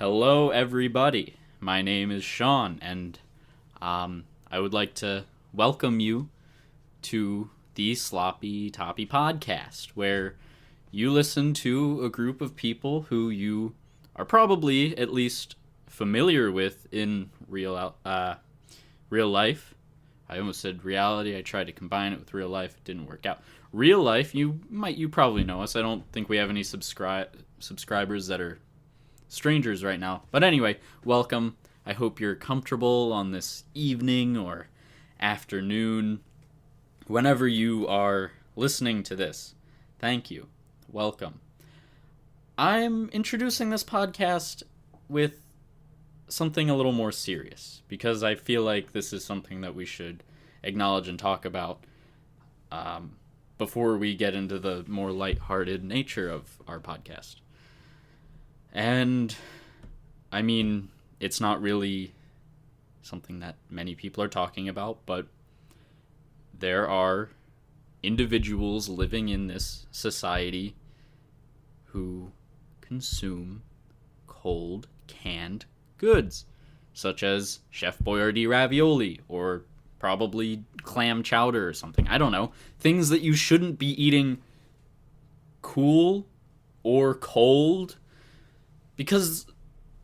Hello, everybody. My name is Sean, and I would like to welcome you to the Sloppy Toppy podcast, where you listen to a group of people who you are probably at least familiar with in real life. I almost said reality. I tried to combine it with real life. It didn't work out. Real life, you probably know us. I don't think we have any subscribers that are strangers right now. But anyway, welcome. I hope you're comfortable on this evening or afternoon, whenever you are listening to this. Thank you. Welcome. I'm introducing this podcast with something a little more serious, because I feel like this is something that we should acknowledge and talk about before we get into the more lighthearted nature of our podcast. And, I mean, it's not really something that many people are talking about, but there are individuals living in this society who consume cold, canned goods, such as Chef Boyardee ravioli, or probably clam chowder or something. I don't know. Things that you shouldn't be eating cool or cold, because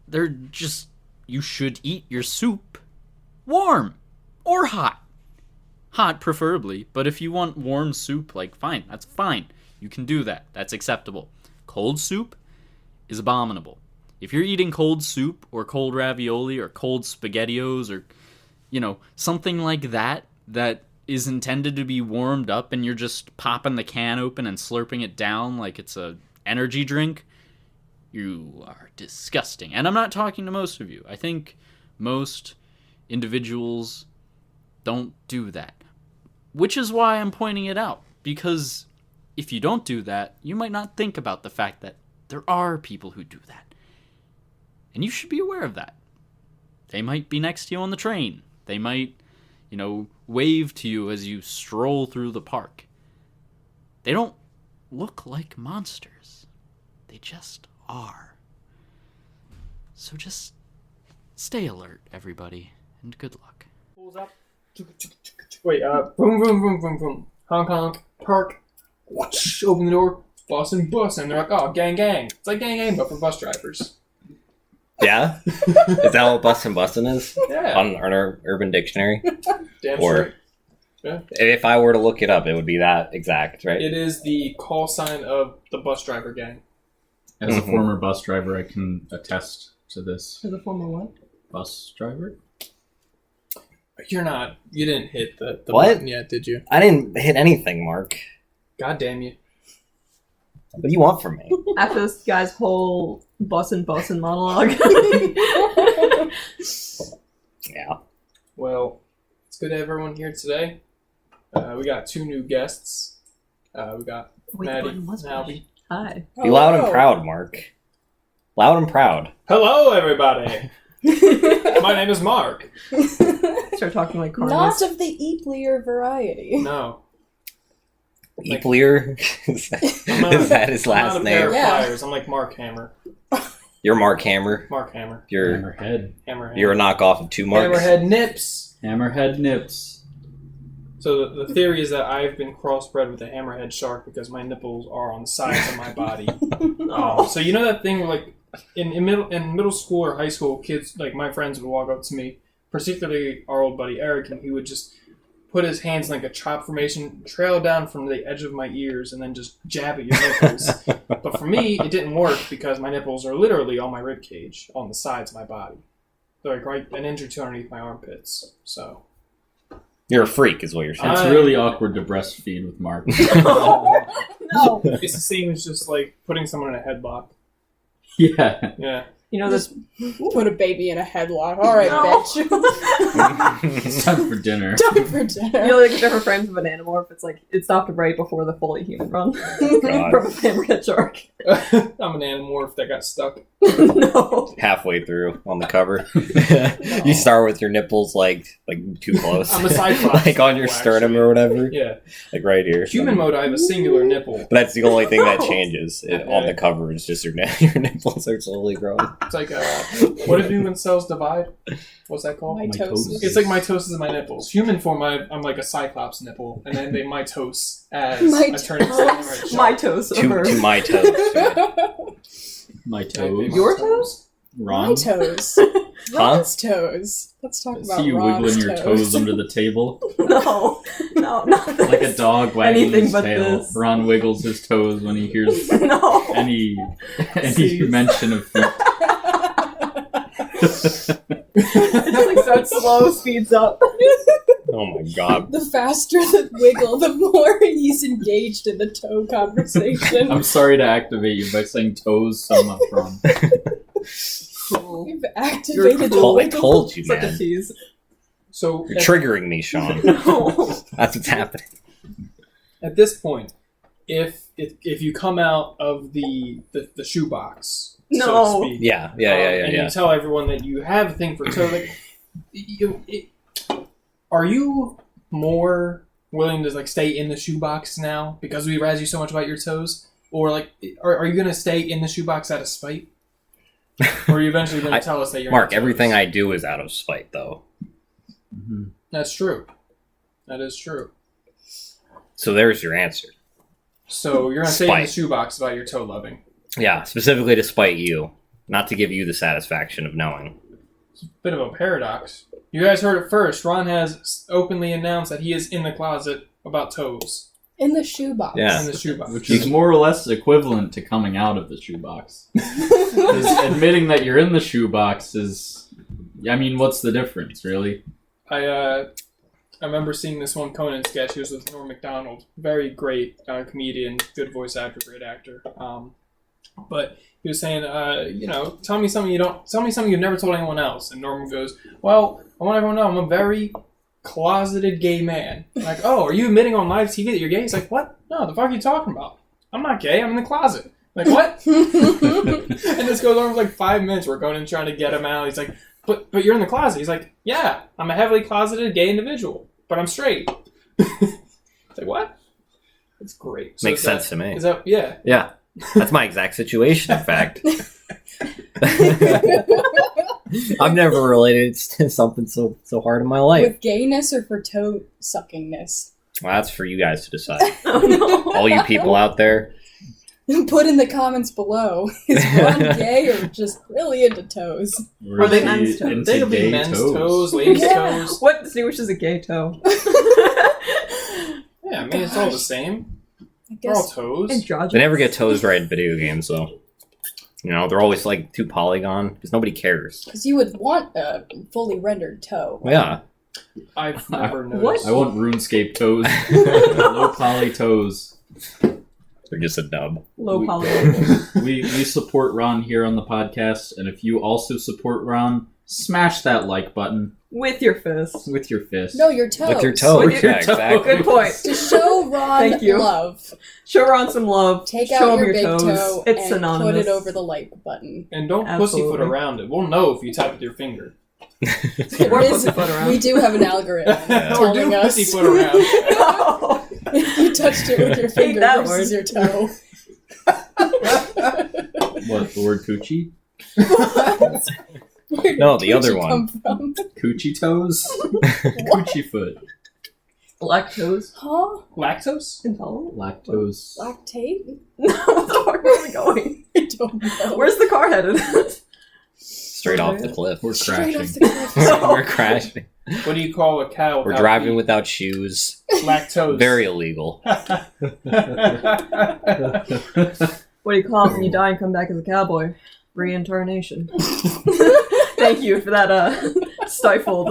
they're just, you should eat your soup warm or hot. Hot preferably, but if you want warm soup, fine, that's fine. You can do that. That's acceptable. Cold soup is abominable. If you're eating cold soup or cold ravioli or cold SpaghettiOs or, something like that is intended to be warmed up and you're just popping the can open and slurping it down like it's a energy drink, you are disgusting. And I'm not talking to most of you. I think most individuals don't do that. Which is why I'm pointing it out. Because if you don't do that, you might not think about the fact that there are people who do that. And you should be aware of that. They might be next to you on the train. They might, wave to you as you stroll through the park. They don't look like monsters. They just are. So just stay alert, everybody, and good luck. Pulls up. Wait, boom, boom, boom, boom, boom. Honk, honk, park. Whoosh, open the door. Bus and bus. And they're like, oh, gang, gang. It's like gang, gang, but for bus drivers. Yeah? Is that what bussin' bussin' is? Yeah. On our Urban Dictionary? Damn or, straight. Yeah. If I were to look it up, it would be that exact, right? It is the call sign of the bus driver gang. As a former bus driver, I can attest to this. As a former what? Bus driver? You didn't hit the What? button yet, did you? I didn't hit anything, Mark. God damn you. What do you want from me? After this guy's whole bussin' monologue. Yeah. Well, it's good to have everyone here today. We got two new guests. We got Maddie and Albie. Hi. Be loud and proud, Mark. Loud and proud. Hello, everybody. My name is Mark. Start talking like Carlos. Not of the Eplier variety. No. Eplier? Is that his last name? Flyers. I'm like Mark Hammer. You're Mark Hammer. Mark Hammer. You're Hammerhead. You're a knockoff of two Marks. Hammerhead Nips. Hammerhead nips. So the theory is that I've been crossbred with a hammerhead shark because my nipples are on the sides of my body. So you know that thing where, like, in middle school or high school, kids, like my friends, would walk up to me, particularly our old buddy Eric, and he would just put his hands in like a chop formation, trail down from the edge of my ears, and then just jab at your nipples. But for me, it didn't work because my nipples are literally on my rib cage, on the sides of my body. They're like right an inch or two underneath my armpits. So You're a freak, is what you're saying. It's really awkward to breastfeed with Mark. No. It's the same as just like putting someone in a headlock. Yeah. Yeah. You know this. Put a baby in a headlock. All right, No. bitch. It's time for dinner. Time for dinner. You know, like different frames of an animorph. It's like it stopped right before the fully human run from a hammerhead shark. I'm an animorph that got stuck. No. Halfway through on the cover. You start with your nipples like too close. I'm a cyclops. Like on your sternum actually. or whatever. Yeah. Like right here. Human mode, I have a singular nipple. But that's the only thing that changes. On Yeah. the cover is just your nipples are slowly growing. It's like what if human cells divide? What's that called? Mitosis. It's like mitosis in my nipples. Human form, I'm like a cyclops nipple, and then they mitose as I turn into a hammerhead My shark. toes. To my toes. My They toes. Your toes? Ron? My toes. Ron's toes. Let's talk I about see you Ron's wiggling your toes under the table. No, not this. Like a dog wagging Anything his but tail. this. Ron wiggles his toes when he hears No. any Jeez. mention of feet. It just like starts slow, speeds up. Oh my god. The faster the wiggle, the more he's engaged in the toe conversation. I'm sorry to activate you by saying toes so much, Ron. Cool. You've activated the I wiggle. told you, Such a man. tease. So You're triggering me, Sean. No. That's what's happening. at this point, if you come out of the shoebox, so No. to speak, Yeah. and you tell everyone that you have a thing for toe, like, are you more willing to like stay in the shoebox now because we razz you so much about your toes, or like are you gonna stay in the shoebox out of spite, or are you eventually gonna tell us that you're Mark, not everything toes? I do is out of spite, though. That's true. That is true. So there's your answer. So you're gonna stay in the Spite. shoebox about your toe loving. Yeah, specifically to spite you, not to give you the satisfaction of knowing. Bit of a paradox. You guys heard it first. Ron has openly announced that he is in the closet about toes In the shoebox. Yeah. in the shoebox. Which is more or less equivalent to coming out of the shoebox. Because admitting that you're in the shoebox is... I mean, what's the difference, really? I remember seeing this one Conan sketch. He was with Norm Macdonald. Very great comedian, good voice actor, great actor. But he was saying, tell me something you've never told anyone else. And Norman goes, well, I want everyone to know I'm a very closeted gay man. I'm like, oh, are you admitting on live TV that you're gay? He's like, what? No, the fuck are you talking about? I'm not gay. I'm in the closet. I'm like, what? And this goes on for like 5 minutes. We're going and trying to get him out. He's like, but you're in the closet. He's like, yeah, I'm a heavily closeted gay individual, but I'm straight. It's like, what? It's great. So Makes is that- sense to me. Is that, yeah. Yeah, that's my exact situation, in fact. I've never related to something so hard in my life. With gayness or for toe suckingness? Well, that's for you guys to decide. Oh, no. All you people out there. Put in the comments below. Is Ron gay or just really into toes? Or Are they is he men's toes? into They could be gay men's toes, ladies' Yeah. toes. What distinguishes a gay toe? Yeah, I mean, it's all the same. I They're all guess. toes. Androgynous. They never get toes right in video games, though. You know, they're always like too polygon because nobody cares. Because you would want a fully rendered toe. Yeah. I've never What? noticed. I want RuneScape toes. Low poly toes. They're just a dub. Low We- poly. We support Ron here on the podcast, and if you also support Ron, smash that like button With your fist. with your fist. No, your toes. With your toes. With your Yeah, toe. exactly. Good point. To show Ron Thank you. love, Show Ron some love. take Show out him your big toes. toe It's and synonymous. put it over the like button. And don't Absolutely. pussyfoot around it. We'll know if you tap with your finger. Or It is- pussyfoot around. We do have an algorithm Or do telling us pussyfoot around. No. if you touched it with your finger that versus your toe. What, the word coochie? Where did No, the other coochie one. come from? Coochie toes? Coochie foot. Lactose Huh? Lactose? intolerant? Lactose. Lactate? No, where are we going? I don't know. Where's the car headed? Straight off the cliff. We're Straight crashing. off the cliff. We're crashing. What do you call a cow? We're without driving feet? without shoes. Lactose. Very illegal. What do you call it when you die and come back as a cowboy? Reincarnation. Thank you for that stifled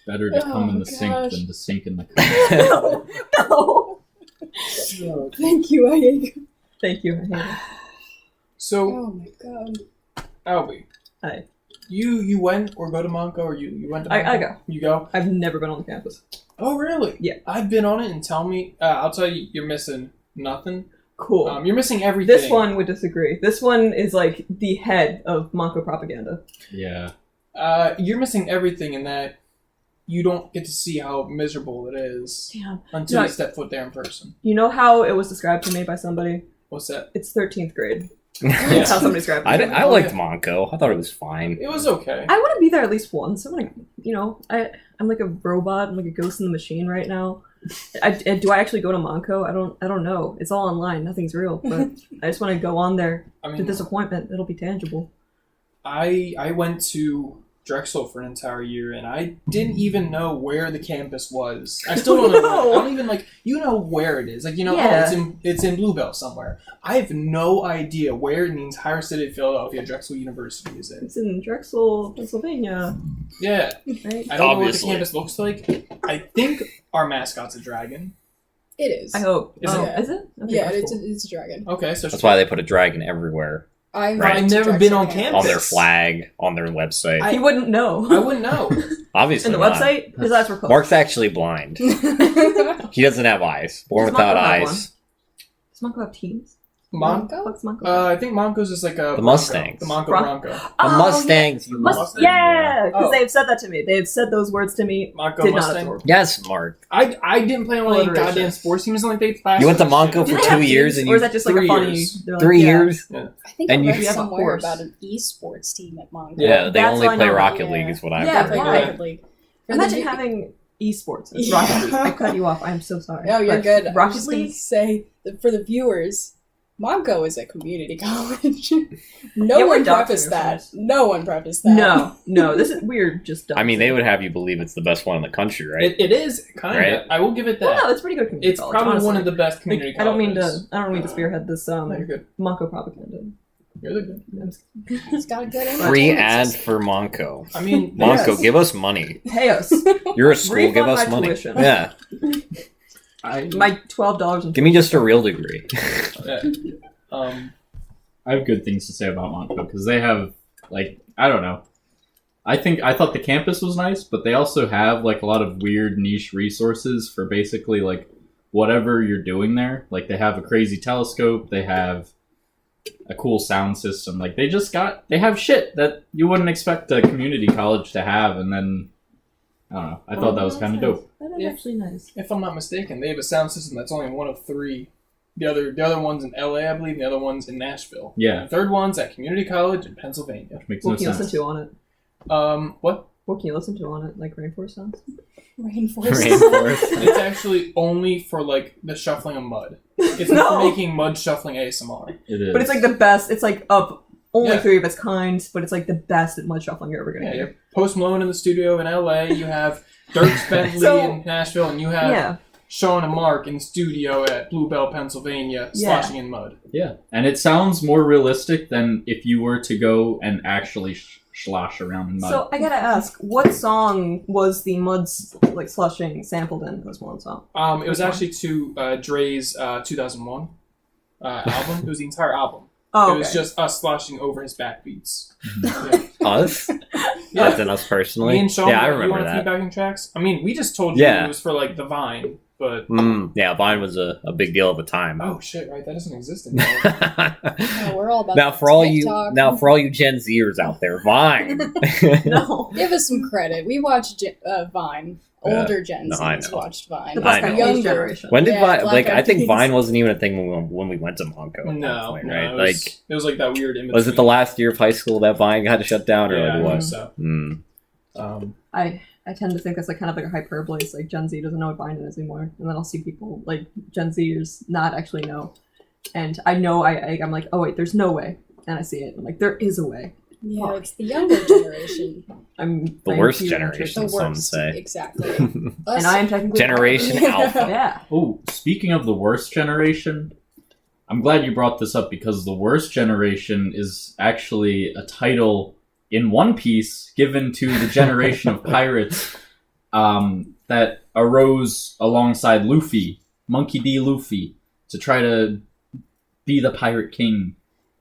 Better to come in the sink gosh. than to sink in the cup. no. Thank you, I hate you. Thank you. I hate it. So, Oh my god. Albie. Hi. You went or go to Monco or you went to Monco? I go. You go? I've never been on the campus. Oh, really? Yeah. I've been on it and tell me, I'll tell you, you're missing nothing. Cool. You're missing everything. This one would disagree. This one is like the head of Monco propaganda. Yeah. You're missing everything in that you don't get to see how miserable it is Damn. until No. you step foot there in person. You know how it was described to me by somebody? What's that? It's 13th grade. That's how somebody's grabbing. I liked Monco. I thought it was fine. It was okay. I want to be there at least once. I want to, I'm like a robot. I'm like a ghost in the machine right now. Do I actually go to Monco? I don't know. It's all online. Nothing's real. But I just want to go on there. The disappointment. It'll be tangible. I went to Drexel for an entire year, and I didn't even know where the campus was. I still don't know. I don't even where it is. It's in Bluebell somewhere. I have no idea where in the entire city of Philadelphia Drexel University is in. It's in Drexel, Pennsylvania. Yeah. Right? I don't know what the campus looks like. I think our mascot's a dragon. It is. I hope. Is it? Is it? Okay, Yeah, that's cool. it's a dragon. Okay, so That's why they put a dragon everywhere. I've never been on campus. On their flag, on their website. He wouldn't know. I wouldn't know. Obviously In the not. website, his eyes were closed. Mark's actually blind. He doesn't have eyes. Born Does without Monco have eyes. Does Monco have teams? Monco? What's Monco? I think Monco's is like a The Mustangs. The Monco Bron- Bronco. The Mustangs. Yeah, Mustang, yeah, because Oh. they've said that to me. They've said those words to me. Monco Did not Mustang. absorb. Yes, Mark. I didn't play on any Alliteration. goddamn sports teams like they last You went to year. Monco Do for they 2 have years teams, and or you is that just like 3 a funny? years. they're like, 3 yeah. years? I think And I you read have a somewhere horse. about an esports team at Mongo. Yeah, they That's only what I play know. Rocket Yeah. League is what I've Yeah, heard. why? Rocket League. For Imagine the- having esports. It's Yeah. Rocket League. I cut you off. I'm so sorry. No, you're But good. I was Rocket just gonna League. say that for the viewers, Monco is a community college. Yeah, No we're one doxing prefaced that. ourselves. No one prefaced that. No. This is weird. Just I mean, they would have you believe it's the best one in the country, right? It is kind of. Right? I will give it that. Well, no, it's pretty good. Community It's college, probably honestly. one of the best community I don't mean colleges. to spearhead this No, you're good. Monco propaganda. You're good. It's got a good Free influence. ad for Monco. I mean, Monco, Yes. give us money. Pay us. You're a school, Refund give us my money. tuition. Yeah, My $12 and give me just a real degree. yeah. I have good things to say about Monco because they have I don't know. I thought the campus was nice, but they also have a lot of weird niche resources for basically whatever you're doing there. Like they have a crazy telescope, they have a cool sound system. They have shit that you wouldn't expect a community college to have, and then I don't know. I thought that was kind of dope. That is Yeah. actually nice. If I'm not mistaken, they have a sound system that's only one of 3. The other one's in LA, I believe. The other one's in Nashville. Yeah. The third one's at Community College in Pennsylvania. Which makes What no can you listen sense. to on it? What? What can you listen to on it? Like rainforest sounds? Rainforest. Rainforest. It's actually only for the shuffling of mud. It's No. for making mud shuffling ASMR. It is. But it's like the best. It's like of only Yeah. 3 of its kind, but it's like the best at mud shuffling you're ever gonna Yeah, you hear. have Post Malone in the studio in LA. You have Dirk Bentley So- in Nashville, and you have Yeah. Sean and Mark in the studio at Bluebell, Pennsylvania, Yeah. sloshing in mud. Yeah, and it sounds more realistic than if you were to go and actually slosh around in mud. So I gotta ask, what song was the mud slushing sampled in? Was one song. It was actually to Dre's 2001 album. It was the entire album. Oh, okay. It was just us sloshing over his backbeats. Us? Yeah. As in us personally? Me and Sean, Yeah, I you remember want a few that. backing tracks? I mean, we just told you Yeah. it was for the Vine, but Yeah, Vine was a big deal at the time. oh shit, right? That doesn't exist anymore. Oh, we're all about now for all you TikTok. Gen Zers out there, Vine. No. Give us some credit. We watched Vine. Older Gen no, I Zs know. watched Vine. The I Black know. Eyed Younger Peas generation. When did Yeah, Vine? Black I Eyed think Peas. Vine wasn't even a thing when we went to Monco. At that No, point, no, right? it was like that weird. In Was it the last year of high school that Vine had to shut down, or Yeah, I like think what? so. I tend to think that's kind of like a hyperbole. It's like Gen Z doesn't know what Vine is anymore, and then I'll see people like Gen Zers not actually know, and I know I'm like, oh wait, there's no way, and I see it. I'm like, there is a way. Yeah, it's the younger generation. I'm The I'm worst pure generation. The nutrition. Some worst. say. Exactly. and I am technically Generation Alpha. Yeah. Oh, speaking of the worst generation, I'm glad you brought this up because the worst generation is actually a title in One Piece given to the generation of pirates that arose alongside Luffy, Monkey D. Luffy, to try to be the pirate king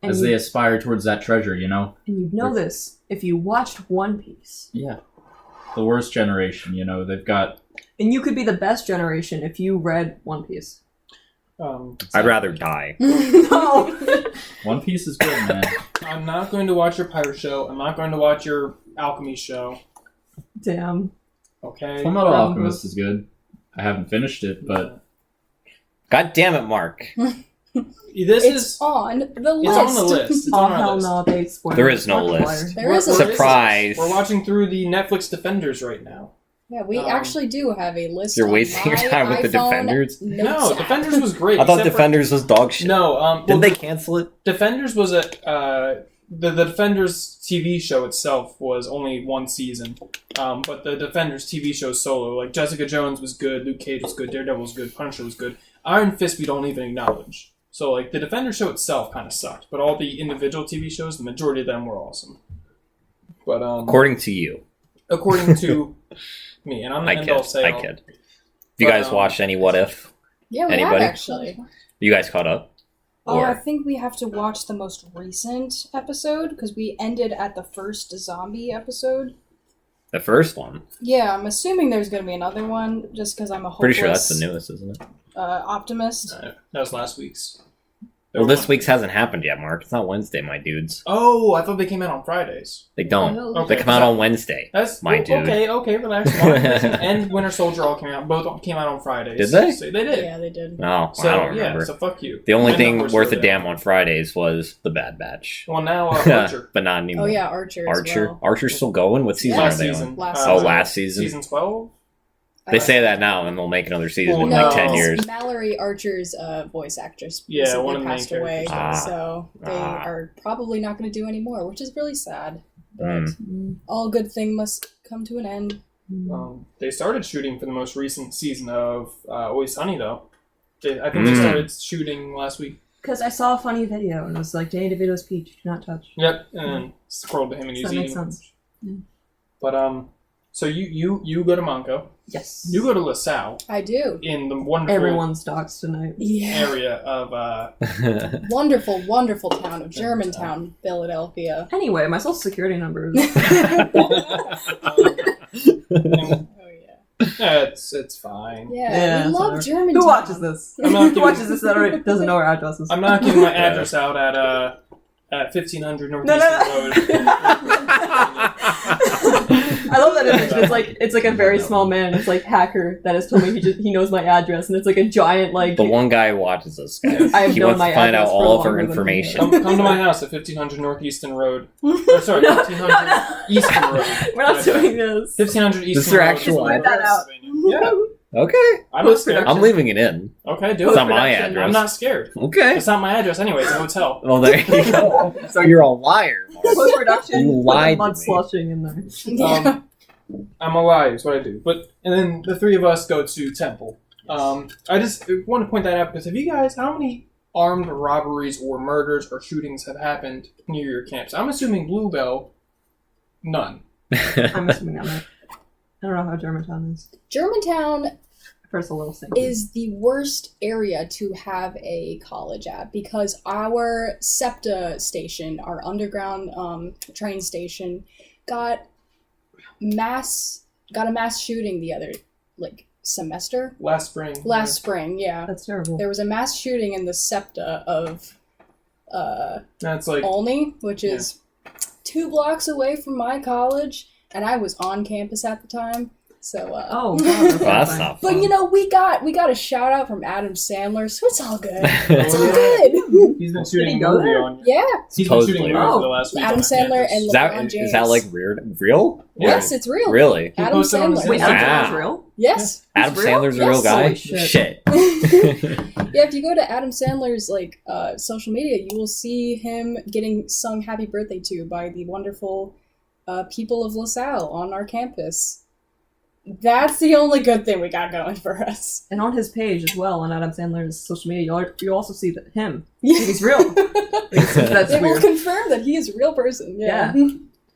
And as they aspire towards that treasure, you know? And you'd know this if you watched One Piece. Yeah. The worst generation, you know, they've got... And you could be the best generation if you read One Piece. I'd rather die. No. One Piece is good, man. I'm not going to watch your pirate show. I'm not going to watch your alchemy show. Damn. Okay. Fullmetal Alchemist is good. I haven't finished it, but God damn it, Mark. This It's is on the list. it's on the list. It's Oh on our hell list. no, they spoiled There it. is no list. Markiplier. There is a Surprise! We're watching through the Netflix Defenders right now. Yeah, we actually do have a list. You're on wasting your my time with the iPhone Defenders? notes No, app. Defenders was great. I thought except for- Defenders was dog shit. No, Didn't they cancel it? Defenders was the Defenders TV show itself was only one season, but the Defenders TV show solo, like Jessica Jones was good, Luke Cage was good, Daredevil was good, Punisher was good. Iron Fist we don't even acknowledge. So like the Defender show itself kind of sucked, but all the individual TV shows, the majority of them were awesome. But According to you. according to me, and I'm the I end all kid. say I all. kid. Have you But, guys watched any What If? Yeah, we Anybody? have actually. You guys caught up? Oh, I Or think we have to watch the most recent episode because we ended at the first zombie episode. the first one? Yeah, I'm assuming there's going to be another one just because I'm a hopeless Pretty sure that's the newest, isn't it? Optimist. That was last week's. Well, this week's hasn't happened yet, Mark. It's not Wednesday, my dudes. Oh, I thought they came out on Fridays. They don't. Okay. They come out on Wednesday. That's My dude. Okay, relax. And Winter Soldier all came out. Both came out on Fridays. Did they? So they did. Yeah, they did. No, So I don't yeah, remember. so fuck you. The only And thing of course worth a we're damn there. on Fridays was The Bad Batch. Well, now Archer. But not anymore. Oh, yeah, Archer as Archer? well. Archer's still going? What season Last are they season. on? Last Oh, season. last season? Season 12? They say that now, and they'll make another season in Well, like 10 no. years. Mallory Archer's voice actress Yeah, recently one of the main passed away, characters. so they are probably not going to do any more, which is really sad. But Mm. all good thing must come to an end. They started shooting for the most recent season of Always Sunny, though. I think they started shooting last week. Because I saw a funny video and it was like Danny DeVito's peach, do not touch. Yep, and then scrolled to him and So he's that makes eating. sense. Yeah. But so you go to Monco. Yes. You go to LaSalle I do. in the wonderful Everyone's dogs tonight. Yeah. area of Wonderful, wonderful town of Germantown, Philadelphia. Anyway, my social security number is... Oh, yeah. it's fine. Yeah, Yeah, we love whatever. Germantown. Who watches this? I'm not Who giving- watches this that already doesn't know our addresses? I'm not giving my address out at 1500 Northeastern Road. I love that image. It's like a very small man. It's like hacker that has told me he knows my address, and it's like a giant like. The one guy who watches us, guys. I have He known wants my to find out address for all of our longer than information. Come to my house at 1500 Northeastern Road. Or, sorry, 1500 Eastern Road. We're not doing this. 1500 Eastern This is their Road. actual Just put that out. Yeah, Okay. I'm not scared. I'm leaving it in. Okay, do It's it. not my Post-production. address. I'm not scared. Okay. It's not my address anyway. It's a hotel. Well, there you go. So you're a liar, Mark. Post production. You lied to Mud me. slushing in there. Yeah. I'm a liar. Is what I do. And then the three of us go to Temple. I just want to point that out because how many armed robberies or murders or shootings have happened near your camps? I'm assuming Bluebell, none. I'm assuming I'm right. I don't know how Germantown is. Germantown First, a little single. is the worst area to have a college at because our SEPTA station, our underground train station, got a mass shooting the other semester. Last spring. Last spring, yeah. That's terrible. There was a mass shooting in the SEPTA of That's like Olney, which is 2 blocks away from my college, and I was on campus at the time. So Oh, God, Well, that's not But fun. you know, we got a shout out from Adam Sandler, so it's all good. It's all yeah. good. he's been Did shooting he a go movie there? on you. Yeah. He's been Supposedly. shooting a movie for the last week. Adam on Sandler campus. and Is that, LeBron James. is that like real? Yes, it's real. Really? He Adam posted on his Sandler. Wait, Wow. Adam Sandler's real? Yes. Adam real? Sandler's a real Yes. guy? Holy shit. Shit. Yeah, if you go to Adam Sandler's social media, you will see him getting sung "Happy Birthday" to by the wonderful people of LaSalle on our campus. That's the only good thing we got going for us. And on his page as well, on Adam Sandler's social media, you'll also see him. Yeah. He's real. That's They will weird. confirm that he is a real person. Yeah.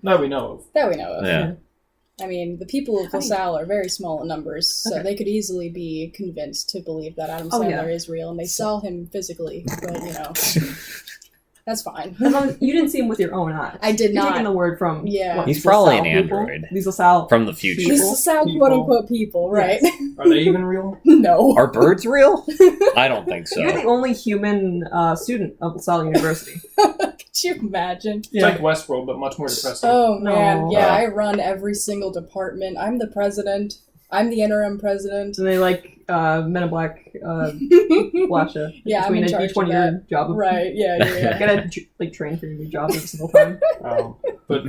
That we know of. That we know of. Yeah. I mean, the people of LaSalle are very small in numbers, so they could easily be convinced to believe that Adam Oh, Sandler yeah. is real, and they saw him physically, but, that's fine. As long as you didn't see him with your own eyes. I did You're not. taking the word from Yeah. He's probably LaSalle an people. android. These LaSalle From the future. These people. LaSalle People. quote-unquote people, right? Are they even real? No. Are birds real? I don't think so. You're the only human student of LaSalle University. Could you imagine? It's like Westworld, but much more depressing. Oh, man. No. Yeah, I run every single department. I'm the president. I'm the interim president. And they Men in Black flash you Yeah, I'm in charge each one of of your that. job. Right, yeah. You gotta train for your new job every single time. But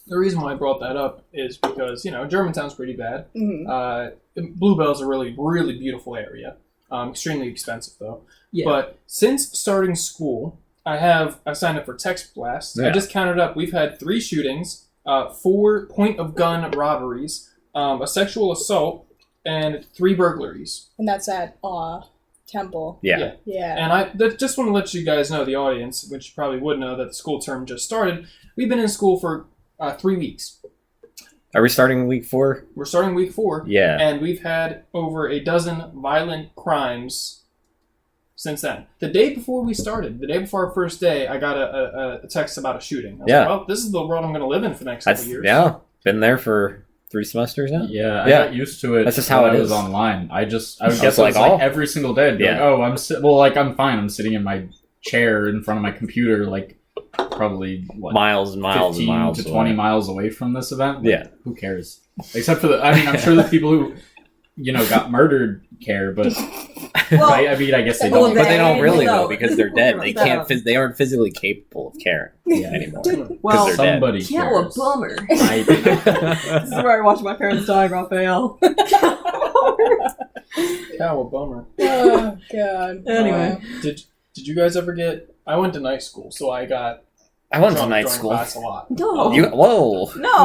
the reason why I brought that up is because, Germantown's pretty bad. Mm-hmm. Bluebell's a really, really beautiful area. Extremely expensive, though. Yeah. But since starting school, I signed up for Text Blast. Yeah. I just counted up. We've had 3 shootings, 4 point-of-gun robberies, a sexual assault, and 3 burglaries. And that's at Temple. Yeah. Yeah. And I just want to let you guys know, the audience, which you probably would know, that the school term just started. We've been in school for 3 weeks. Are we starting week 4? We're starting week 4. Yeah. And we've had over a dozen violent crimes since then. The day before we started, the day before our first day, I got a text about a shooting. I was like, well, this is the world I'm going to live in for the next couple years. Yeah. Been there for 3 semesters now. Yeah, I got used to it. That's just how it I is. was online. I would guess like, every single day. I'd be like, I'm fine. I'm sitting in my chair in front of my computer, probably miles and miles 15 and miles to 20 miles away from this event. Who cares? Except for I'm sure the people who got murdered care, but I guess they don't. But they don't really no. though, because they're dead. They can't. They aren't physically capable of caring anymore. Well, they're dead. Somebody cares. Bummer. Right. This is where I watched my parents die, Raphael. Bummer. Oh, God. Anyway. Did you guys ever get... I went to night school, so I went to night school. Class a lot. No. Whoa. No.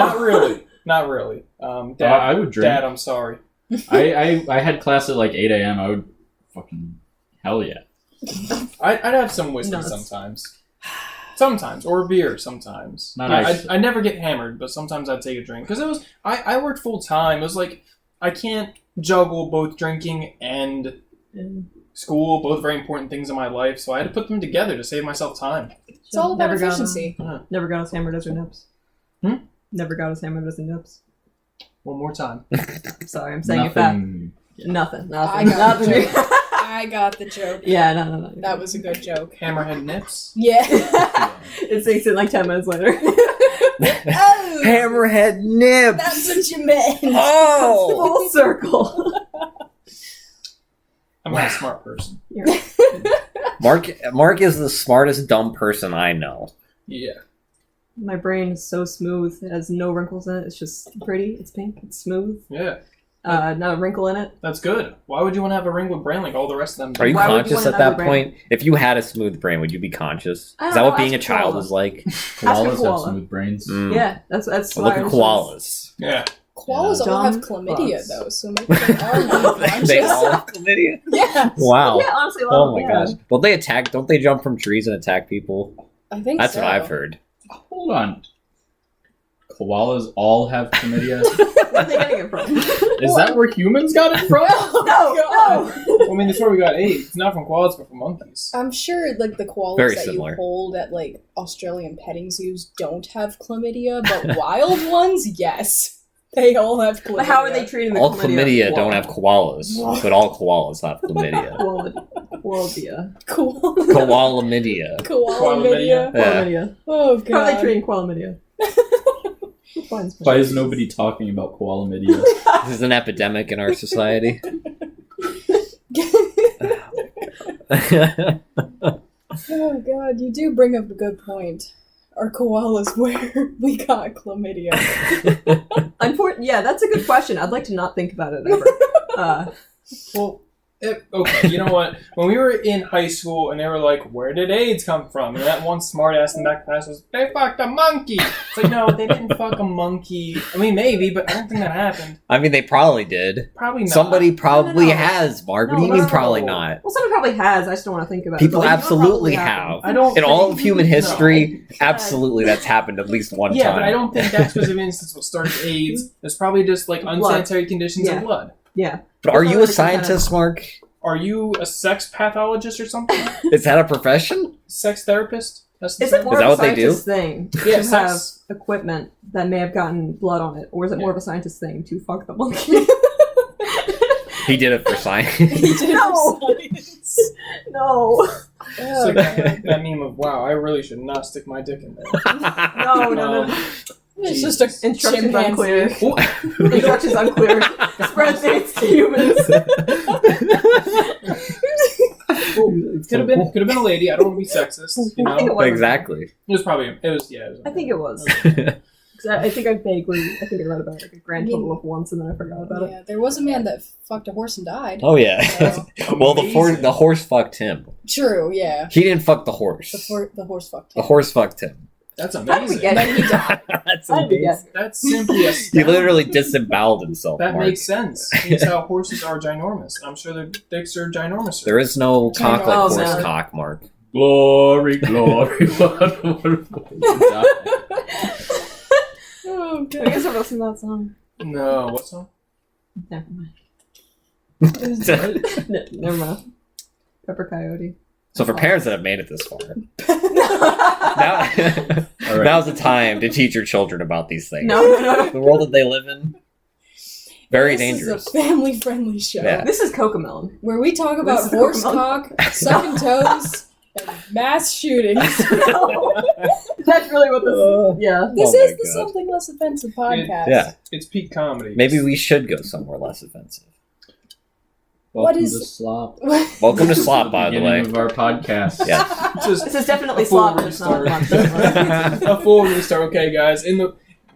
Not really. Dad, I would drink. Dad, I'm sorry. I had class at 8 a.m. I would fucking hell yeah. I'd have some whiskey sometimes. Sometimes. Or beer sometimes. Nice. I never get hammered, but sometimes I'd take a drink. Because I worked full time. It was I can't juggle both drinking and school, both very important things in my life, so I had to put them together to save myself time. It's all about efficiency. Never got us hammered as our nips. Never got us hammered as our nips. One more time. Sorry, I'm saying it back. Nothing. I got the joke. Yeah, no. That was a good joke. Hammerhead nips? Yeah. It sinks in 10 minutes later. Oh, Hammerhead nips! that's what you meant. Oh! Full circle. I'm not a smart person. Mark is the smartest dumb person I know. Yeah. My brain is so smooth. It has no wrinkles in it. It's just pretty. It's pink. It's smooth. Yeah. Not a wrinkle in it. That's good. Why would you want to have a wrinkled brain like all the rest of them? Are you Why would you conscious want at that another point? If you had a smooth brain, would you be conscious? I don't Is that know, what being a ask child koala. is like? Koalas have koala. smooth brains. Yeah, that's Well, look at koalas. Yeah. Koalas all have Dumb chlamydia, fucks. though, so maybe they are not conscious. They all have chlamydia? Yeah. Wow. Yeah, honestly, a lot Oh of my them. gosh. Well, don't they jump from trees and attack people? I think That's so. what I've heard. Hold on. Koalas all have chlamydia? Where are they getting it from? Is that where humans got it from? No. I mean, that's where we got AIDS. It's not from koalas, but from monkeys. I'm sure, the koalas Very that similar. you hold at, Australian petting zoos don't have chlamydia, but wild ones, yes. They all have chlamydia. But how are they treating the All chlamydia don't have koalas, but all koalas have chlamydia. Koala-mydia. Koala-mydia. Koala-mydia. Koala-mydia. Oh, God. How are they treating koala-mydia? Why is nobody talking about koala-mydia? This is an epidemic in our society. Oh, God, you do bring up a good point. Are koalas where we got chlamydia? Yeah, that's a good question. I'd like to not think about it ever. Well, okay, you know what? When we were in high school and they were like, where did AIDS come from? And that one smart ass in the back class was, they fucked a monkey! It's like, no, they didn't fuck a monkey. I mean, maybe, but I don't think that happened. I mean, they probably did. Probably not. Somebody probably No. has, Mark. What do you No, mean no. probably not? Well, someone probably has. I just don't want to think about People it. But absolutely probably have. I don't In all think- of human history, No. absolutely that's happened at least one Yeah, time. but I don't think that specific instance what started AIDS. It's probably just unsanitary conditions Yeah. in blood. Yeah. But are you a It's not really scientist, Mark? Are you a sex pathologist or something? Is that a profession? Sex therapist? That's the Is it term? more Is that of a what they do? scientist thing Yeah, to have sex. equipment that may have gotten blood on it, or is it more of a scientist thing to fuck the monkey? He did it for science. He did it No. for science. No. It's like that meme of, wow, I really should not stick my dick in there. No. It's just a Instructions chimpanzee. unclear. Instructions unclear. Spread dates to humans. Could have been a lady. I don't want to be sexist. You I think it know, was. Exactly. it was probably it was yeah. It was I think it was. 'Cause I think I read about like a grand total of once, and then I forgot about it. Yeah, there was a man that fucked a horse and died. Oh yeah. So, Well, the Amazing. horse fucked him. true, yeah. He didn't fuck the horse. The horse fucked The him. horse fucked him. That's How did we amazing. get And then he died. That's How did we amazing. get? That's simply a. He literally disemboweled himself. That Mark. makes sense. It's how horses are ginormous. I'm sure their dicks are ginormous. There is no cock like Oh, horse no. cock, Mark. Glory, glory. What a wonderful die. Oh, I God. guess I've listened to that song. No, what song? Never mind. Never mind. Pepper Coyote. So for parents that have made it this far, no, now, All right. now's the time to teach your children about these things. no. The world that they live in, very dangerous. This is a family-friendly show Yeah. This is Cocomelon. where we talk This about is horse Pokemon. cock, sucking toes, and mass shootings. That's really what this is. Yeah. This Oh my is the God. Something Less Offensive podcast. Yeah. It's peak comedy. Maybe we should go somewhere less offensive. What Welcome is- to Slop. Welcome to This is Slop, by the way. beginning of our podcast. Yeah. Just This is definitely a full slop, but it's not restart. content. A full restart. Okay, guys.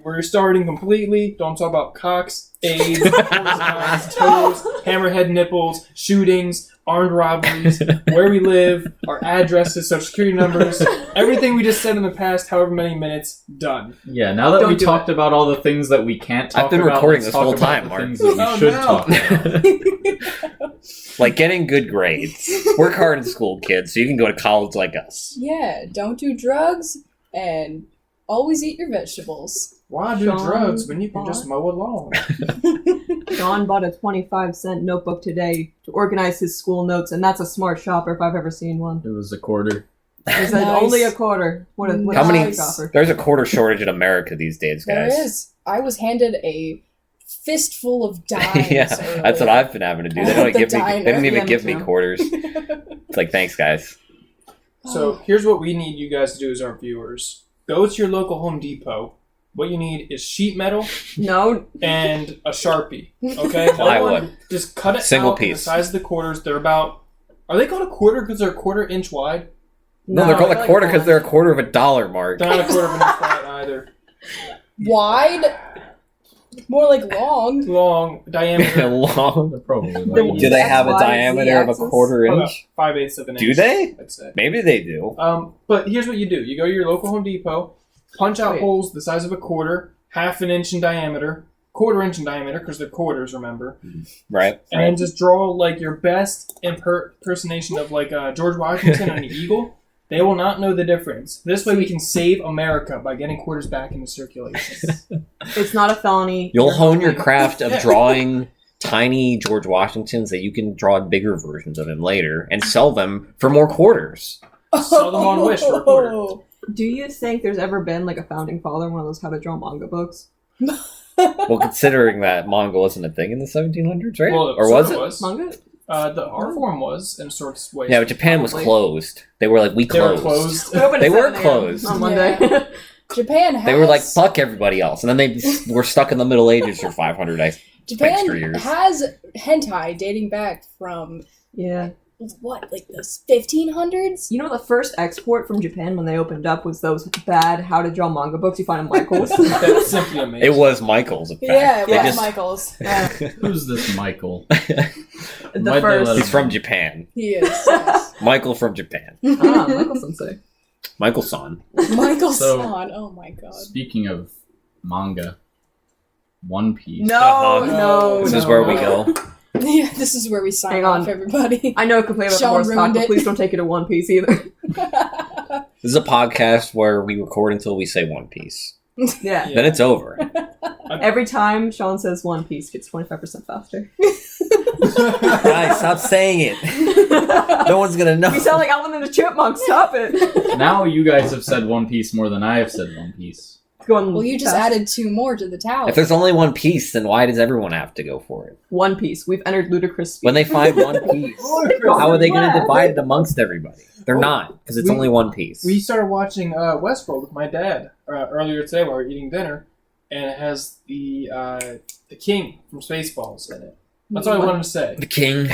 We're starting completely. Don't talk about cocks, AIDS, horse toes, hammerhead nipples, shootings, armed robberies, where we live, our addresses, social security numbers, everything we just said in the past, however many minutes, done. Yeah, now that Don't we do talked about all the things that we can't talk I've been about, recording let's this talk whole about time, the Mark. things that we Oh, should no. talk about. Like getting good grades. Work hard in school, kids, so you can go to college like us. Yeah, don't do drugs and always eat your vegetables. Why do Sean drugs when you can just Bond? mow a lawn? John bought a 25-cent notebook today to organize his school notes, and that's a smart shopper if I've ever seen one. It was a quarter. He said Nice. only a quarter. What a How many? smart shopper. There's a quarter shortage in America these days, There guys. is. I was handed a fistful of dimes. Yeah, that's what I've been having to do. They don't The give me. diner. They don't even Yeah, me give me too. quarters. It's like, thanks, guys. So here's what we need you guys to do as our viewers. Go to your local Home Depot. What you need is sheet metal No, and a Sharpie. Okay? Plywood. Just cut it Single out in the piece. size of the quarters. They're about... Are they called a quarter because they're a quarter inch wide? No, they're called I a like quarter that. because they're a quarter of a dollar, Mark. They're not a quarter of an inch wide either. Wide? More like long. Long diameter. Long. They're probably like The- Do they have a XYZ diameter of a axis? quarter About inch? 5/8 of an inch. Do they? I'd say. Maybe they do. But here's what you do. You go to your local Home Depot, punch out Wait. holes the size of a quarter, half an inch in diameter, quarter inch in diameter, because they're quarters, remember? Right. And then just draw like your best impersonation of like George Washington and an eagle. They will not know the difference. This way we can save America by getting quarters back into circulation. it's not a felony. You'll You're hone your helping. craft of drawing tiny George Washingtons that you can draw bigger versions of him later and sell them for more quarters. Sell them on Wish for a quarter. Do you think there's ever been like a founding father, one of those how to draw manga books? Well, considering that manga wasn't a thing in the 1700s, right? Well, Or was it? Was. Manga? The art form was in sorts of ways. Yeah, but Japan was Probably. closed. They were like, we They were closed. closed. We opened They at were 7 a.m. closed. on Monday. Japan has... They were like, fuck everybody else. And then they were stuck in the Middle Ages for 500 extra Japan years. has hentai dating back from, Yeah. what, like the 1500s? You know, the first export from Japan when they opened up was those bad how to draw manga books you find in Michael's. That's simply amazing. It was Michael's, in fact. Yeah, it They was just- Michael's. Yeah. Who's this Michael? The Why'd they first. let He's from Japan. He is. Yes. Michael from Japan. Ah, Michael Sensei. Michael-san. Michael So- Swan. Oh my god. Speaking of manga, One Piece. No, Uh-huh. no, This no, is where we no. go. Yeah, this is where we sign Hang off, on. everybody. I know completely about the Sean horse cock, ruined but it. please don't take it to One Piece either. This is a podcast where we record until we say One Piece. Yeah. Then it's over. Every time Sean says One Piece, gets 25% faster. Guys, stop saying it. No one's gonna know. You sound like Alvin and the Chipmunks. Stop it. Now you guys have said One Piece more than I have said One Piece. Going Well, you just fast. added 2 more to the tower. If there's only one piece, then why does everyone have to go for it? One Piece. We've entered ludicrous speed. When they find one piece, how are they going to divide it amongst everybody? They're not, because it's We- only one piece. We started watching Westworld with my dad earlier today while we were eating dinner, and it has the king from Spaceballs in it. That's all I wanted to say. The king.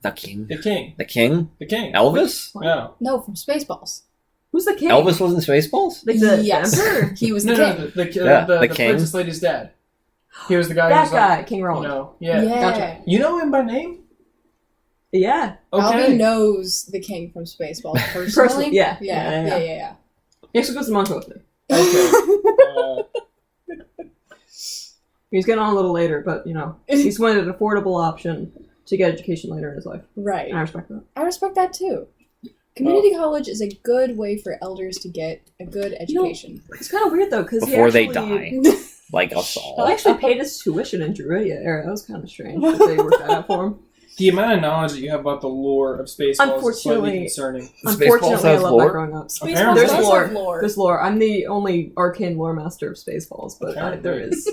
The king. The king? The king. Elvis? No. No, from Spaceballs. Who's the king? Elvis was in Spaceballs? Like the Yes. emperor? He was the No, king. the the king. Princess Lady's dad. He was the guy That who's guy, like, King you Roland. know, yeah. Gotcha. You know him by name? Yeah. Okay. Alvin knows the king from Spaceballs personally. Personally, yeah. Yeah. He actually goes to Montreal with me. Okay. He's getting on a little later, but, you know, he's wanted an affordable option to get education later in his life. Right. And I respect that. I respect that too. Community college is a good way for elders to get a good education. It's kind of weird, though, because Before they die. Like us He all. actually paid his tuition in Druidia era. That was kind of strange that they worked that out for him. The amount of knowledge that you have about the lore of Spaceballs is slightly Unfortunately- concerning. Unfortunately, I love that growing up. Spaceballs There's does lore. have lore. There's lore. I'm the only arcane lore master of Spaceballs, but there is.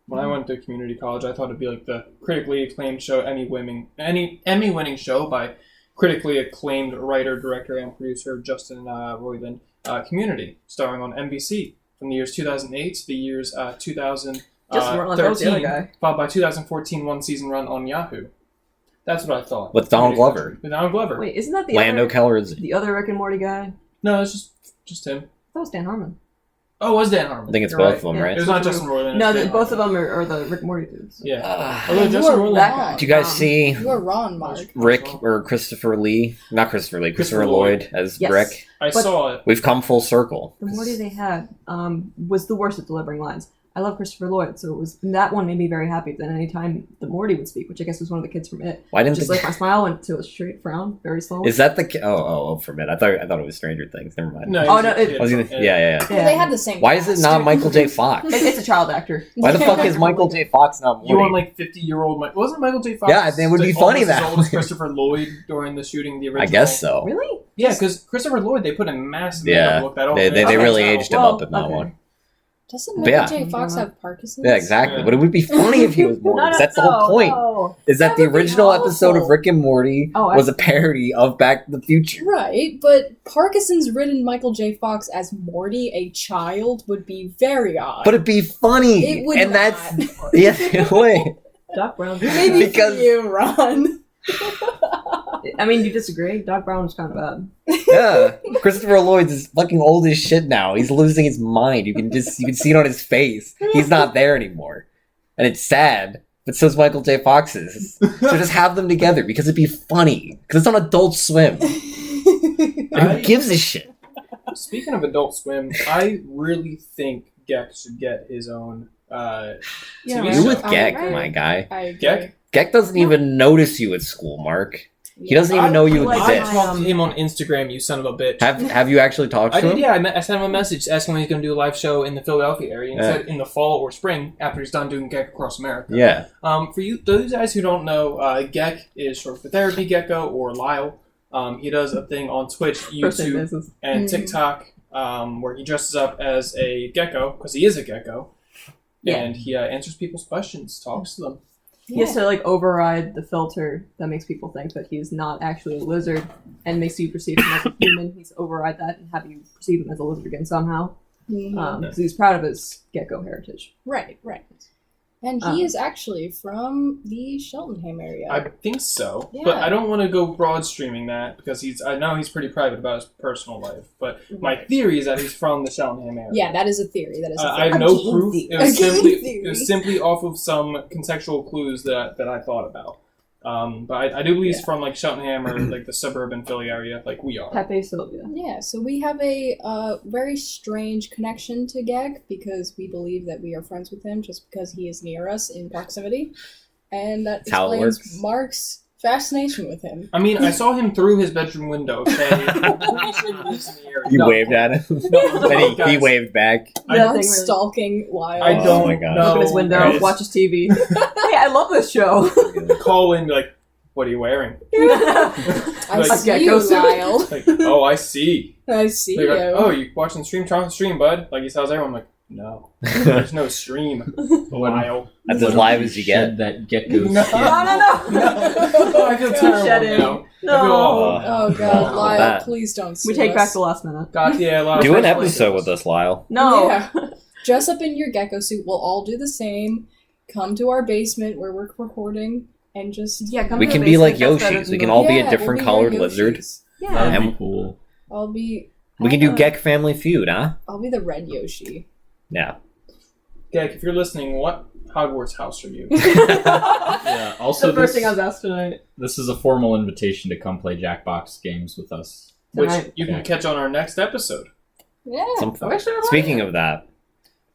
When I went to community college, I thought it'd be like the critically acclaimed show, Emmy-winning show by critically acclaimed writer, director, and producer Justin Roiland, Community, starring on NBC from the years 2008 to the years 2013, that was the other guy. followed by 2014 one-season run on Yahoo. That's what I thought. With Donald Glover. With Donald Glover. Wait, isn't that the Lando other, Calrissian. the other Rick and Morty guy? No, it's just him. That was Dan Harmon. Oh, it was Dan Harmon. I think it's You're both right. of them, Yeah. right? It was not Justin Roiland. No, it was Dan both of Harmon. them are the Rick and Morty dudes. Yeah. Although You Justin are Roiland. that guy. Do you guys see You are wrong, Mark. Rick or Christopher Lee? Not Christopher Lee, Christopher Christopher Lloyd Lloyd. as Yes. Rick? I But- saw it. We've come full circle. The Morty they had was the worst at delivering lines. I love Christopher Lloyd, so it was that one made me very happy. Then anytime the Morty would speak, which I guess was one of the kids from It, Why didn't just the... like my smile went to a straight frown, very slowly. Is that the... Oh, from it. I thought it was Stranger Things. Never mind. No, Oh, he's no, a kid. I was gonna... Yeah. Well, they had the same. Why is it cast. not Michael J. Fox? It's a child actor. Why the fuck is Michael J. Fox not You want Morty? like 50-year-old Wasn't Michael J. Fox? Yeah, it would be like, funny almost that as old as way. Christopher Lloyd during the shooting of the original. I guess so. Really? Yeah, because Christopher Lloyd, they put a massive Yeah. makeup look that old. They Okay, really so- aged him up in that okay. one. Doesn't But Michael yeah. J. Fox have Parkinson's? Yeah, exactly. Yeah. But it would be funny if he was Morty. That's the whole point. No. Is that That the would be original episode of awful. Rick and Morty Oh, was a parody of Back to the Future. Right, but Parkinson's-ridden Michael J. Fox as Morty, a child, would be very odd. But it'd be funny. It would and not. that's yeah, it would. Doc Brown. Maybe Because- for you, Ron. I mean, you disagree? Doc Brown was kind of bad. Yeah. Christopher Lloyd is fucking old as shit now. He's losing his mind. You can see it on his face. He's not there anymore. And it's sad. But so's Michael J. Fox's. So just have them together because it'd be funny. Because it's on Adult Swim. And who gives a shit? Speaking of Adult Swim, I really think Gek should get his own Yeah, TV right. You show. with I Gek, agree. my guy. I agree. Gek? Gek doesn't even notice you at school, Mark. He doesn't even know you like- I exist. talked to him on Instagram, you son of a bitch. Have you actually talked I to did, him? yeah. I sent him a message asking when he's going to do a live show in the Philadelphia area. And Yeah. said in the fall or spring after he's done doing Gek Across America. Yeah. For you, those guys who don't know, Gek is short for Therapy Gecko or Lyle. He does a thing on Twitch, First name YouTube, basis. and Mhm. TikTok where he dresses up as a gecko because he is a gecko, Yeah. and he answers people's questions, talks to them. He has to like override the filter that makes people think that he's not actually a lizard and makes you perceive him as a human. He's override that and have you perceive him as a lizard again somehow. Mhm. Because he's proud of his gecko heritage. Right. And he is actually from the Cheltenham area. I think so, Yeah. but I don't want to go broad streaming that because I know he's pretty private about his personal life. But my theory is that he's from the Cheltenham area. Yeah, that is a theory. That is a I theory. have no game proof. theory. It was A game simply theory. off of some contextual clues that I thought about. But I do believe he's from like Cheltenham or like the suburban Philly area, like we are. Pepe Sylvia. Yeah, so we have a very strange connection to Geg because we believe that we are friends with him just because he is near us in proximity. And that That's how it explains works. Mark's fascination with him. I mean, I saw him through his bedroom window. Okay, I'm pretty sure he lives in the area. You No. waved at him. No, Then he guys. waved back. I Yeah, Mark's thing really- stalking Lyle. I Oh don't my God. know. Look at his window, guys. watches TV. Hey, I love this show. Call in, be like, what are you wearing? I Like- see Gecko you, suit. Lyle. Like, oh, I see. I see Like, you. oh, you watching the stream? Turn on the stream, bud. Like he tells everyone, like, No. There's no stream. Lyle. That's as live as you get. That gecko No. skin. Oh, I feel terrible Shedding. now. No. I feel awful. Oh god, Lyle, that. please don't sue We take back us. the last minute. God, yeah, a lot of Do an first episode places. with us, Lyle. No. Yeah. Dress up in your gecko suit. We'll all do the same. Come to our basement where we're recording and just... Yeah, come We to can the be like basement, that's better Yoshis. than We can the- all be a Yeah, different we'll colored your lizard. Yoshis. Yeah. That'd And- be cool. I'll be We can do Gek Family Feud, huh? I'll be the red Yoshi. Yeah. Gek, if you're listening, what Hogwarts house are you? Yeah. Also, the first this, thing I was asked tonight. this is a formal invitation to come play Jackbox games with us. Which Tonight. you can catch on our next episode. Yeah. Some Oh, actually, I Speaking of that,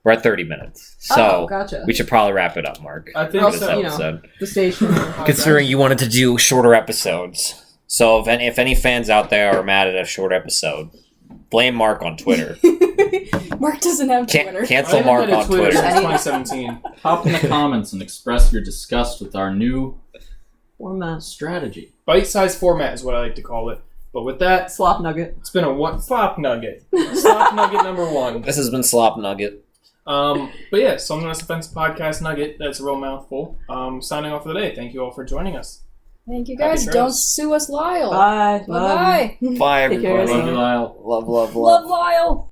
we're at 30 minutes. Oh, So gotcha. we should probably wrap it up, Mark. I think for this so. you know. episode. The station. Considering you wanted to do shorter episodes. So if any fans out there are mad at a short episode, blame Mark on Twitter. Mark doesn't have Twitter. I Cancel haven't Mark been to on Twitter Twitter. since 2017. Hop in the comments and express your disgust with our new Format. strategy. Bite-sized format is what I like to call it. But with that, Slop nugget. it's been a what? Slop nugget. Slop nugget number 1. This has been Slop Nugget. But yeah, Something Less Offensive Podcast Nugget. That's a real mouthful. Signing off for the day. Thank you all for joining us. Thank you Happy guys. trails. Don't sue us, Lyle. Bye. Bye-bye. Bye, Take care. everybody. Love you, Lyle. Love, love, love. Love Lyle.